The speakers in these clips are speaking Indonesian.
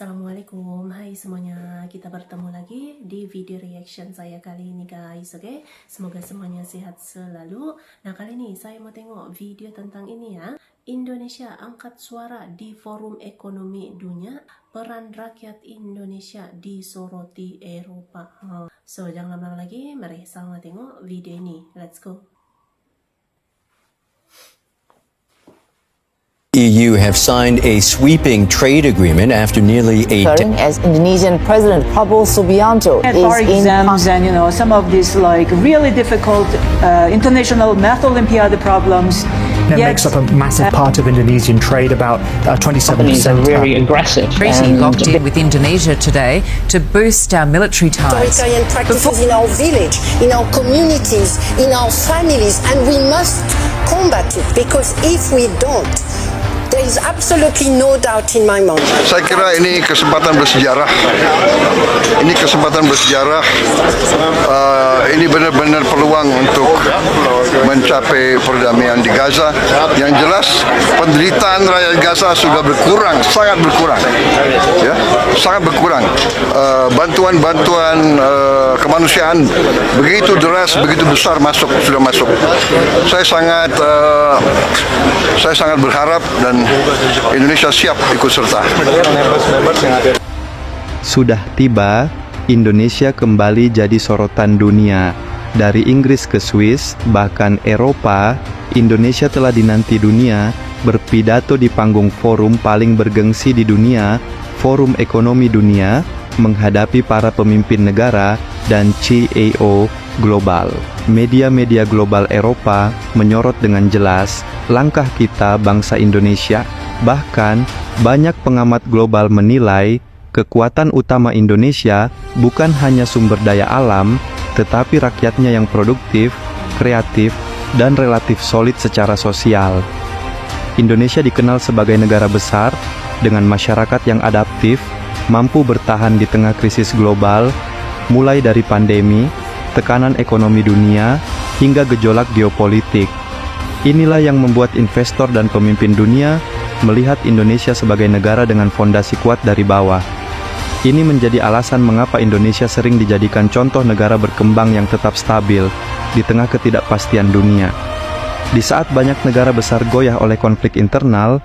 Assalamualaikum, hai semuanya, kita bertemu lagi di video reaction saya kali ini guys, oke? Semoga semuanya sehat selalu. Nah, kali ini saya mau tengok video tentang ini ya. Indonesia angkat suara di Forum Ekonomi Dunia, peran rakyat Indonesia disoroti Eropa. So, jangan lama lagi, mari sama tengok video ini, let's go. EU have signed a sweeping trade agreement after nearly a decade. As Indonesian President Prabowo Subianto At is bar in exams and some of these like really difficult international math Olympiad problems. It makes up a massive part of Indonesian trade, about 27%. Companies are very aggressive. Treaty locked in with Indonesia today to boost our military ties. Authoritarian practices in our village, in our communities, in our families, and we must combat it, because if we don't, there is absolutely no doubt in my mind. Saya kira ini kesempatan bersejarah. Ini kesempatan bersejarah. Ini benar-benar peluang untuk mencapai perdamaian di Gaza. Yang jelas penderitaan rakyat Gaza sudah berkurang, sangat berkurang, ya, sangat berkurang. Bantuan-bantuan kemanusiaan begitu deras, begitu besar sudah masuk. Saya sangat berharap dan Indonesia siap ikut serta. Sudah tiba, Indonesia kembali jadi sorotan dunia. Dari Inggris ke Swiss, bahkan Eropa, Indonesia telah dinanti dunia berpidato di panggung forum paling bergengsi di dunia, Forum Ekonomi Dunia, menghadapi para pemimpin negara dan CEO global. Media-media global Eropa menyorot dengan jelas langkah kita bangsa Indonesia. Bahkan, banyak pengamat global menilai kekuatan utama Indonesia bukan hanya sumber daya alam, tetapi rakyatnya yang produktif, kreatif, dan relatif solid secara sosial. Indonesia dikenal sebagai negara besar dengan masyarakat yang adaptif, mampu bertahan di tengah krisis global, mulai dari pandemi, tekanan ekonomi dunia, hingga gejolak geopolitik. Inilah yang membuat investor dan pemimpin dunia melihat Indonesia sebagai negara dengan fondasi kuat dari bawah. Ini menjadi alasan mengapa Indonesia sering dijadikan contoh negara berkembang yang tetap stabil di tengah ketidakpastian dunia. Di saat banyak negara besar goyah oleh konflik internal,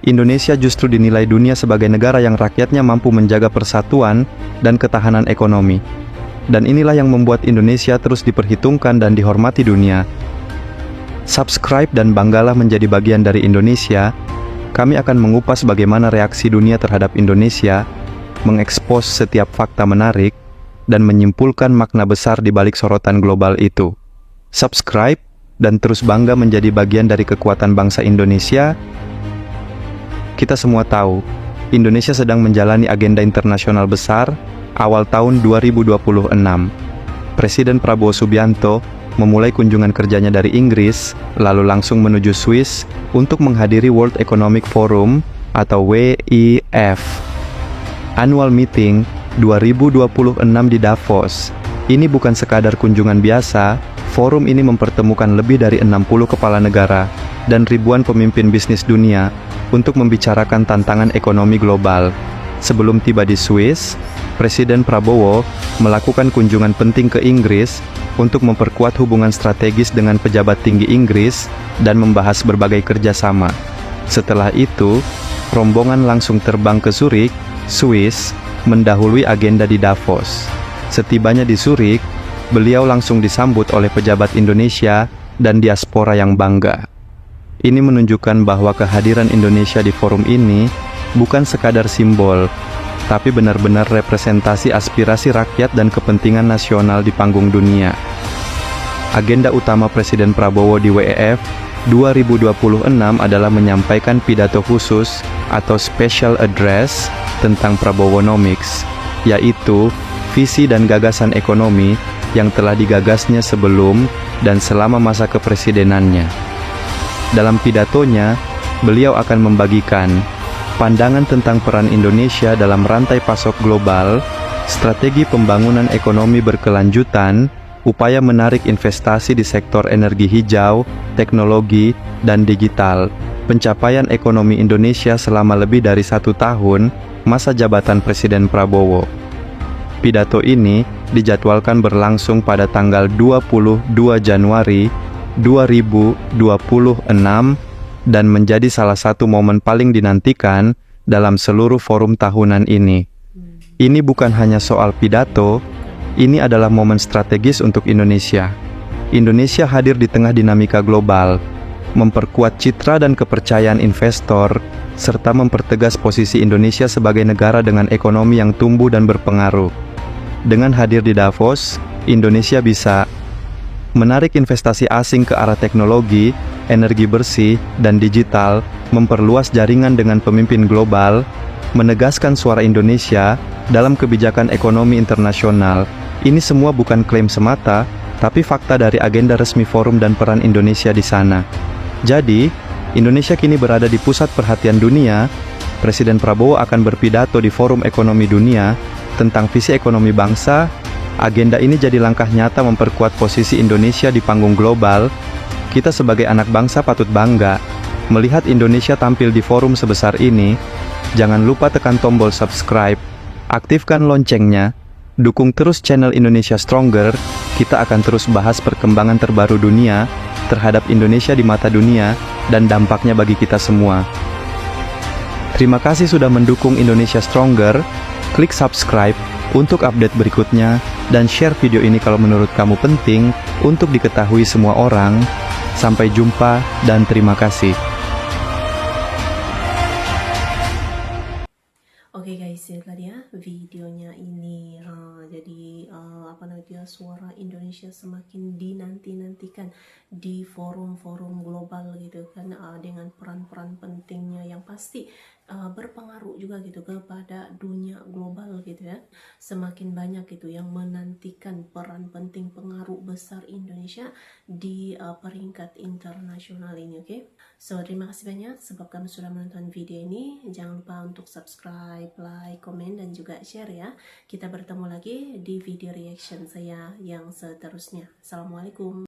Indonesia justru dinilai dunia sebagai negara yang rakyatnya mampu menjaga persatuan dan ketahanan ekonomi. Dan inilah yang membuat Indonesia terus diperhitungkan dan dihormati dunia. Subscribe dan banggalah menjadi bagian dari Indonesia. Kami akan mengupas bagaimana reaksi dunia terhadap Indonesia, mengekspos setiap fakta menarik, dan menyimpulkan makna besar di balik sorotan global itu. Subscribe dan terus bangga menjadi bagian dari kekuatan bangsa Indonesia. Kita semua tahu, Indonesia sedang menjalani agenda internasional besar awal tahun 2026. Presiden Prabowo Subianto memulai kunjungan kerjanya dari Inggris, lalu langsung menuju Swiss untuk menghadiri World Economic Forum atau WEF. Annual Meeting 2026 di Davos. Ini bukan sekadar kunjungan biasa, forum ini mempertemukan lebih dari 60 kepala negara dan ribuan pemimpin bisnis dunia untuk membicarakan tantangan ekonomi global. Sebelum tiba di Swiss, Presiden Prabowo melakukan kunjungan penting ke Inggris untuk memperkuat hubungan strategis dengan pejabat tinggi Inggris dan membahas berbagai kerjasama. Setelah itu, rombongan langsung terbang ke Zurich, Swiss, mendahului agenda di Davos. Setibanya di Zurich, beliau langsung disambut oleh pejabat Indonesia dan diaspora yang bangga. Ini menunjukkan bahwa kehadiran Indonesia di forum ini bukan sekadar simbol, tapi benar-benar representasi aspirasi rakyat dan kepentingan nasional di panggung dunia. Agenda utama Presiden Prabowo di WEF 2026 adalah menyampaikan pidato khusus atau special address tentang Prabowonomics, yaitu visi dan gagasan ekonomi yang telah digagasnya sebelum dan selama masa kepresidenannya. Dalam pidatonya, beliau akan membagikan pandangan tentang peran Indonesia dalam rantai pasok global, strategi pembangunan ekonomi berkelanjutan, upaya menarik investasi di sektor energi hijau, teknologi, dan digital, pencapaian ekonomi Indonesia selama lebih dari 1 tahun, masa jabatan Presiden Prabowo. Pidato ini dijadwalkan berlangsung pada tanggal 22 Januari 2026 dan menjadi salah satu momen paling dinantikan dalam seluruh forum tahunan ini. Ini bukan hanya soal pidato, ini adalah momen strategis untuk Indonesia. Indonesia hadir di tengah dinamika global, memperkuat citra dan kepercayaan investor, serta mempertegas posisi Indonesia sebagai negara dengan ekonomi yang tumbuh dan berpengaruh. Dengan hadir di Davos, Indonesia bisa menarik investasi asing ke arah teknologi, energi bersih, dan digital, memperluas jaringan dengan pemimpin global, menegaskan suara Indonesia dalam kebijakan ekonomi internasional. Ini semua bukan klaim semata, tapi fakta dari agenda resmi forum dan peran Indonesia di sana. Jadi, Indonesia kini berada di pusat perhatian dunia. Presiden Prabowo akan berpidato di Forum Ekonomi Dunia tentang visi ekonomi bangsa. Agenda ini jadi langkah nyata memperkuat posisi Indonesia di panggung global. Kita sebagai anak bangsa patut bangga melihat Indonesia tampil di forum sebesar ini. Jangan lupa tekan tombol subscribe, aktifkan loncengnya, dukung terus channel Indonesia Stronger. Kita akan terus bahas perkembangan terbaru dunia terhadap Indonesia di mata dunia dan dampaknya bagi kita semua. Terima kasih sudah mendukung Indonesia Stronger. Klik subscribe untuk update berikutnya dan share video ini kalau menurut kamu penting untuk diketahui semua orang. Sampai jumpa dan terima kasih. Oke guys, itu tadi ya videonya ini. Jadi suara Indonesia semakin dinanti-nantikan di forum-forum global gitu kan, dengan peran-peran pentingnya yang pasti berpengaruh juga gitu kepada dunia global gitu ya. Semakin banyak gitu yang menantikan peran penting pengaruh besar Indonesia di peringkat internasional ini, oke? So, terima kasih banyak sebab kamu sudah menonton video ini. Jangan lupa untuk subscribe, like, komen, dan juga share ya. Kita bertemu lagi di video reaction saya yang seterusnya. Assalamualaikum.